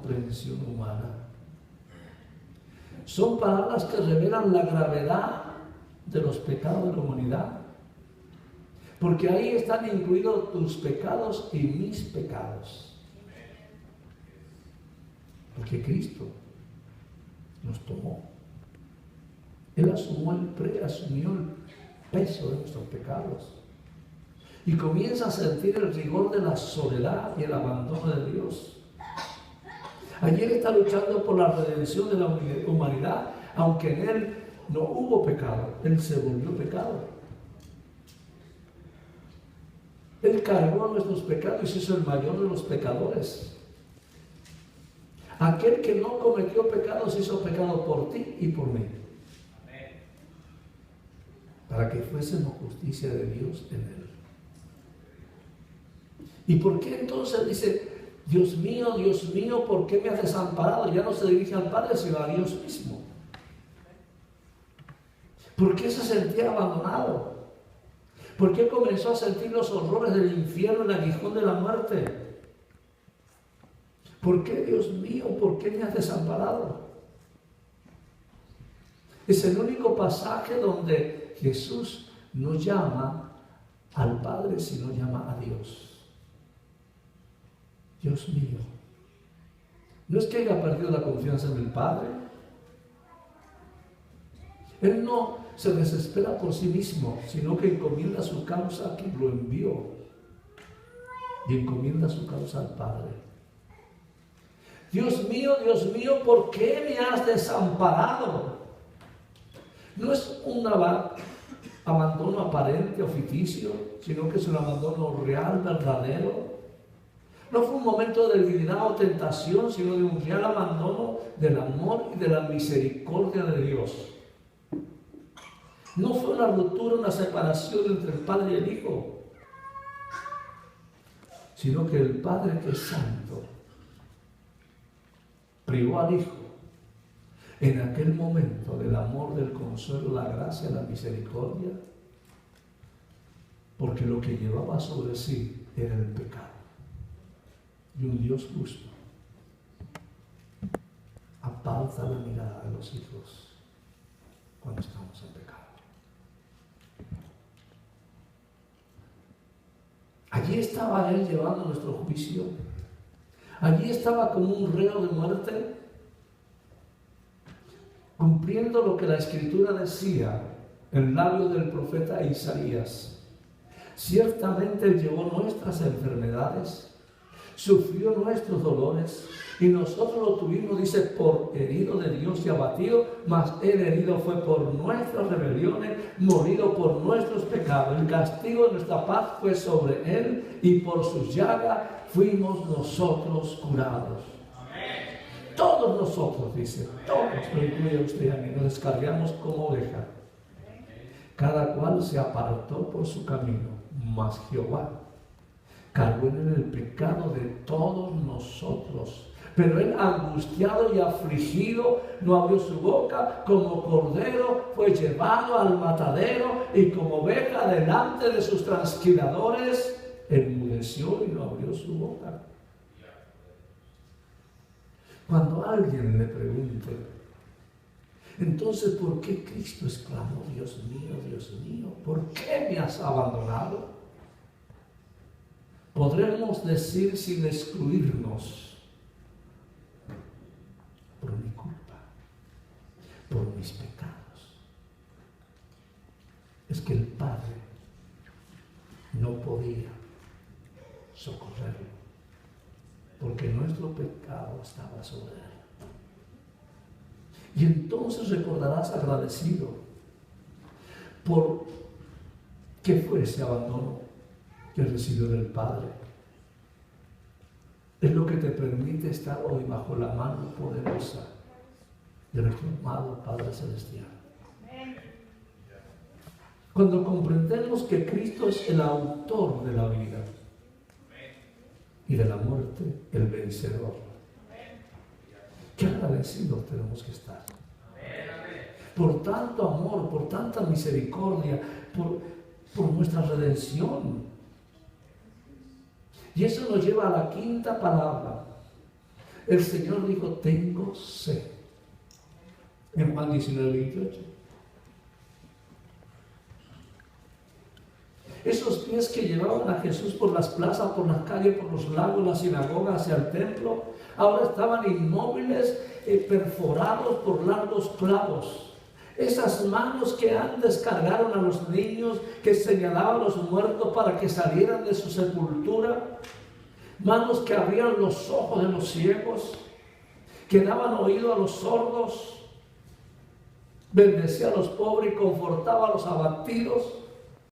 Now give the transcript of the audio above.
comprensión humana. Son palabras que revelan la gravedad de los pecados de la humanidad. Porque ahí están incluidos tus pecados y mis pecados. Porque Cristo nos tomó. Él asumió el peso de nuestros pecados. Y comienza a sentir el rigor de la soledad y el abandono de Dios. Ayer está luchando por la redención de la humanidad, aunque en Él no hubo pecado. Él se volvió pecado. Él cargó nuestros pecados y se hizo el mayor de los pecadores. Aquel que no cometió pecado se hizo pecado por ti y por mí. Para que fuésemos justicia de Dios en Él. ¿Y por qué entonces dice, Dios mío, ¿por qué me has desamparado? Ya no se dirige al Padre, sino a Dios mismo. ¿Por qué se sentía abandonado? ¿Por qué comenzó a sentir los horrores del infierno, el aguijón de la muerte? ¿Por qué, Dios mío, por qué me has desamparado? Es el único pasaje donde Jesús no llama al Padre, sino llama a Dios. Dios mío. No es que haya perdido la confianza en el Padre. Él no se desespera por sí mismo, sino que encomienda su causa a quien lo envió. Y encomienda su causa al Padre. Dios mío, ¿por qué me has desamparado? No es un abandono aparente o ficticio, sino que es un abandono real, verdadero. No fue un momento de debilidad o tentación, sino de un real abandono del amor y de la misericordia de Dios. No fue una ruptura, una separación entre el Padre y el Hijo, sino que el Padre, que es santo, privó al Hijo en aquel momento del amor, del consuelo, la gracia, la misericordia, porque lo que llevaba sobre sí era el pecado. Y un Dios justo aparta la mirada de los hijos cuando estamos en pecado. Allí estaba Él llevando nuestro juicio. Allí estaba como un reo de muerte, cumpliendo lo que la Escritura decía en labio del profeta Isaías. Ciertamente Él llevó nuestras enfermedades, sufrió nuestros dolores, y nosotros lo tuvimos, dice, por herido de Dios y abatido, mas Él herido fue por nuestras rebeliones, morido por nuestros pecados. El castigo de nuestra paz fue sobre Él, y por sus llagas fuimos nosotros curados. Amén. Todos nosotros, dice, todos, lo incluye usted y a mí, nos descargamos como oveja. Cada cual se apartó por su camino, mas Jehová cargó en él el pecado de todos nosotros. Pero Él, angustiado y afligido, no abrió su boca. Como cordero fue llevado al matadero, y como oveja delante de sus trasquiladores, enmudeció y no abrió su boca. Cuando alguien le pregunte, entonces, ¿por qué Cristo exclamó, Dios mío, ¿por qué me has abandonado? Podremos decir sin excluirnos, por mi culpa, por mis pecados. Es que el Padre no podía socorrerlo, porque nuestro pecado estaba sobre él. Y entonces recordarás agradecido por qué fue ese abandono que recibió del Padre. Es lo que te permite estar hoy bajo la mano poderosa de nuestro amado Padre Celestial. Cuando comprendemos que Cristo es el autor de la vida y de la muerte, el vencedor, qué agradecidos tenemos que estar. Por tanto amor, por tanta misericordia, por nuestra redención. Y eso nos lleva a la quinta palabra. El Señor dijo, tengo sed. En Juan 19:28. Esos pies que llevaban a Jesús por las plazas, por las calles, por los lagos, las sinagogas, hacia el templo, ahora estaban inmóviles, perforados por largos clavos. Esas manos que antes cargaron a los niños, que señalaban a los muertos para que salieran de su sepultura, manos que abrían los ojos de los ciegos, que daban oído a los sordos, bendecía a los pobres y confortaba a los abatidos.